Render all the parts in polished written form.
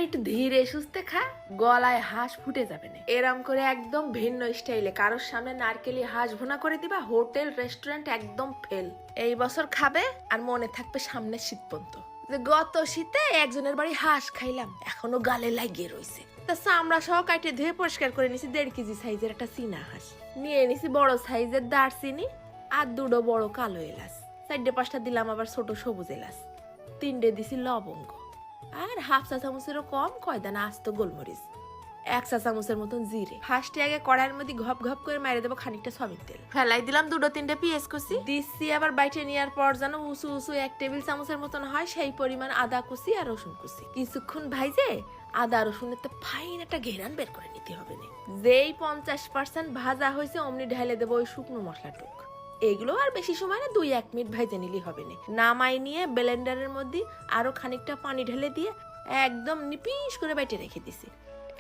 একটু ধীরে সুস্থে খা, গলায় হাঁস ফুটে যাবে না। এরম করে একদম ভিন্ন স্টাইলে কারোর সামনে নারকেলি হাঁস ভুনা করে দিবা, হোটেল রেস্টুরেন্ট একদম ফেল। এই বছর খাবে আর মনে থাকবে সামনে শীত পর্যন্ত যে গত শীতে একজনের বাড়ি হাঁস খাইলাম, এখনো গালে লাগিয়ে রয়েছে। তা চামড়া সহ কাটে ধুয়ে পরিষ্কার করে নিছি 1.5 কেজি সাইজের একটা চীনা হাঁস। নিয়ে নিছি বড় সাইজের দারচিনি আর 2 বড় কালো এলাচ, 4-5টা দিলাম আবার ছোট সবুজ এলাচ, 3টে দিছি লবঙ্গ, আর হাফ চা চামচেরও কম কয়দানা আস্ত গোলমরিচ, 1 চা চামচের মতন জিরে। ফার্স্টে আগে কড়াইয়ের মধ্যে ঘপ ঘপ করে মেরে দেবো খানিকটা সয়াবিন তেল, ফেলাই দিলাম 2-3টে পেঁয়াজ কুচি দিচ্ছি। আবার বাইটে নেওয়ার পর যেন উঁচু উঁচু 1 টেবিল চামচের মতন হয় সেই পরিমাণ আদা কুচি আর রসুন কুচি। কিছুক্ষণ ভাইজে আদা রসুনের তো ফাইন একটা ঘেরান বের করে নিতে হবে না। যেই 50% ভাজা হয়েছে অমনি ঢেলে দেবো ওই শুকনো মশলা টুক। এগুলো আর বেশি সময় না, 2-1 মিনিট ভাইজে নিলেই হবে না। নামাই নিয়ে ব্লেন্ডারের মধ্যে আরো খানিকটা পানি ঢেলে দিয়ে একদম নিপিস করে বাইটে রেখে দিছি।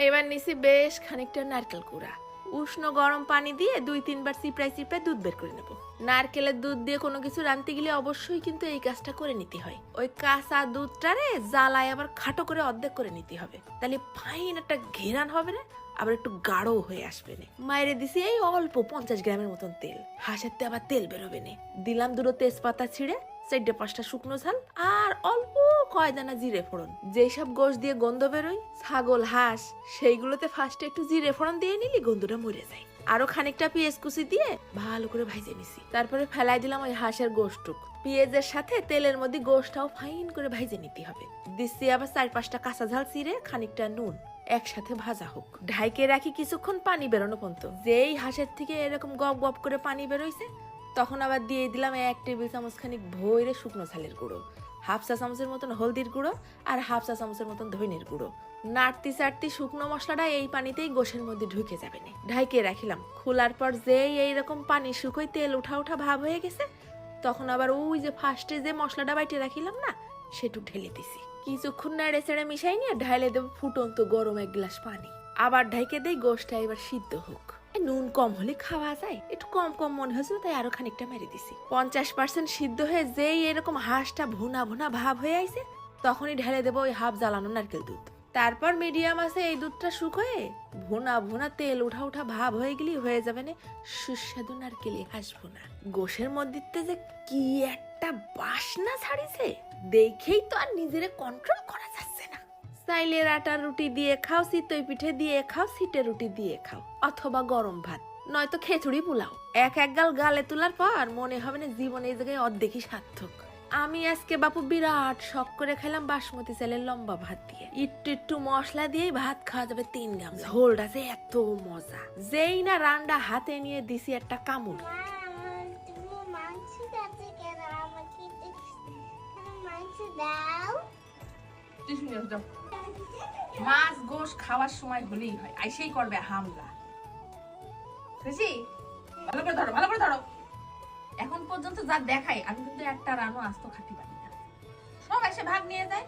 এবার নিছি বেশ খানিকটা নারকেল কুড়া, উষ্ণ গরম পানি দিয়ে 2-3 বার চিপড়াই চিপড়াই দুধ বের করে নেব। নারকেলের দুধ দিয়ে কোনো কিছু রাঁধতে গেলে অবশ্যই কিন্তু এই কাজটা করে নিতে হয়। ওই কাঁচা দুধটারে জ্বালায় আবার খাটো করে অর্ধেক করে নিতে হবে, তাহলে ফাইন একটা ঘেরান হবে না, আবার একটু গাঢ় হয়ে আসবে না। মায়েরে দিছি এই অল্প 50 গ্রামের মতন তেল, হাঁসেরতে আবার তেল বেরোবে না। দিলাম 2 তেজপাতা ছিঁড়ে, 4-5টা শুকনো ঝাল আর অল্প কয়দানা জিরে ফোড়ন। যেসব গোশ দিয়ে গন্ধ বেরোয়, ছাগল হাঁস, সেইগুলোতে ফার্স্টে একটু জিরে ফোড়ন দিয়ে নিলি গন্ধটা মরে যায়। আরো খানিকটা পেঁয়াজ কুচি দিয়ে ভালো করে ভাইজে নিছি, তারপরে ফেলাই দিলাম ওই হাঁসের গোশটুক। পেঁয়াজের সাথে তেলের মধ্যে গোশটাও ফাইন করে ভাইজে নিতে হবে। দিচ্ছি আবার 4-5টা কাঁচা ঝাল চিড়ে, খানিকটা নুন, একসাথে ভাজা হোক। ঢাইকে রাখি কিছুক্ষণ পানি বেরোনো পর্যন্ত। যেই হাঁসের থেকে এরকম গপ গপ করে পানি বেরোইছে, তখন আবার দিয়ে দিলাম 1 টেবিল চামচ খানিক ভইরে শুকনো ঝালের গুঁড়ো, হাফ চা চামচের মতন হলদির গুঁড়ো আর হাফ চা চামচের মতন ধইনের গুঁড়ো। নাড়তি চাড়তি শুকনো মশলাটা এই পানিতেই গোশের মধ্যে ঢুকে যাবে না। ঢাইকে রাখিলাম। খোলার পর যেই এইরকম পানি শুকোই তেল উঠা উঠা ভাব হয়ে গেছে, তখন আবার ওই যে ফার্স্টে যে মশলাটা বাইটে রাখিলাম না, সেটু ঢেলে দিছি। কিছুক্ষণ নাড়ে চেড়ে মিশাই নিয়ে ঢাইলে দেবো ফুটন্ত গরম 1 গ্লাস পানি। আবার ঢাইকে দেই গোশটা এবার সিদ্ধ হোক। নুন কম হলে খাওয়া যায়, একটু কম কম মনে হয়েছিল তাই আরো খানিকটা মেরে দিছি। 50% সিদ্ধ হয়ে যেই এরকম হাঁসটা ভুনা ভুনা ভাব হয়ে আইছে, তখনই ঢেলে দেবো ওই হাফ জ্বালানো নারকেল দুধ। তারপর মিডিয়াম আছে এই দুধটা শুকোয় ভুনা ভুনা তেল উঠা উঠা ভাব হয়ে গেলি হয়ে যাবে না সুস্বাদু নারকেলি হাঁস ভুনা। গোশের মধ্যে যে কি একটা বাসনা ছাড়িছে, দেখেই তো আর নিজেরে কন্ট্রোল করা যাচ্ছে না। চাইলের আটার রুটি দিয়ে খাও, চিতই পিঠে দিয়ে খাও, সিটে রুটি দিয়ে খাও, অথবা গরম ভাত, নয়তো খিচুড়ি পোলাও। এক গাল গালে তোলার পর মনে হবে না জীবনে এই জায়গায় অর্ধেকই সার্থক। আমি আজকে বাপু বিরাট শখ করে খেলাম বাসমতি চালের লম্বা ভাত দিয়ে। একটু মশলা দিয়েই ভাত খাওয়া যাবে 3 গ্রাম। ঝোলটা যে এত মজা, যেই না রান্না হাতে নিয়ে দিছি একটা কামড়। মাছ গোশ খাওয়ার সময় হলেই হয়, আইসেই করবে হামলা। বুঝি? ভালো করে ধরো, ভালো করে ধরো। এখন পর্যন্ত যা দেখাই আমি কিন্তু একটা রানও আস্ত খাতি পারি না, সব এসে ভাগ নিয়ে যায়।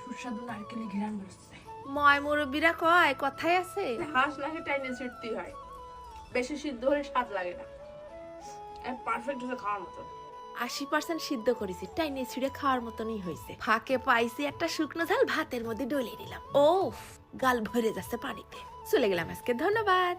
সুস্বাদু নারকেলি ঘেরান বেরোচ্ছে। ময় মুরব্বীরা কয় কথাই আছে, হাঁস নাকি টাইনে ছিটতে হয়, বেশি সিদ্ধ হলে স্বাদ লাগে না, পারফেক্ট হচ্ছে খাওয়ার মতো। 80% সিদ্ধ করেছি, টাইনে ছিঁড়ে খাওয়ার মতনই হয়েছে। ফাঁকে পাইছি একটা শুকনো ঝাল, ভাতের মধ্যে ডলে নিলাম। ওফ, গাল ভরে যাচ্ছে পানিতে। চলে গেলাম আজকে, ধন্যবাদ।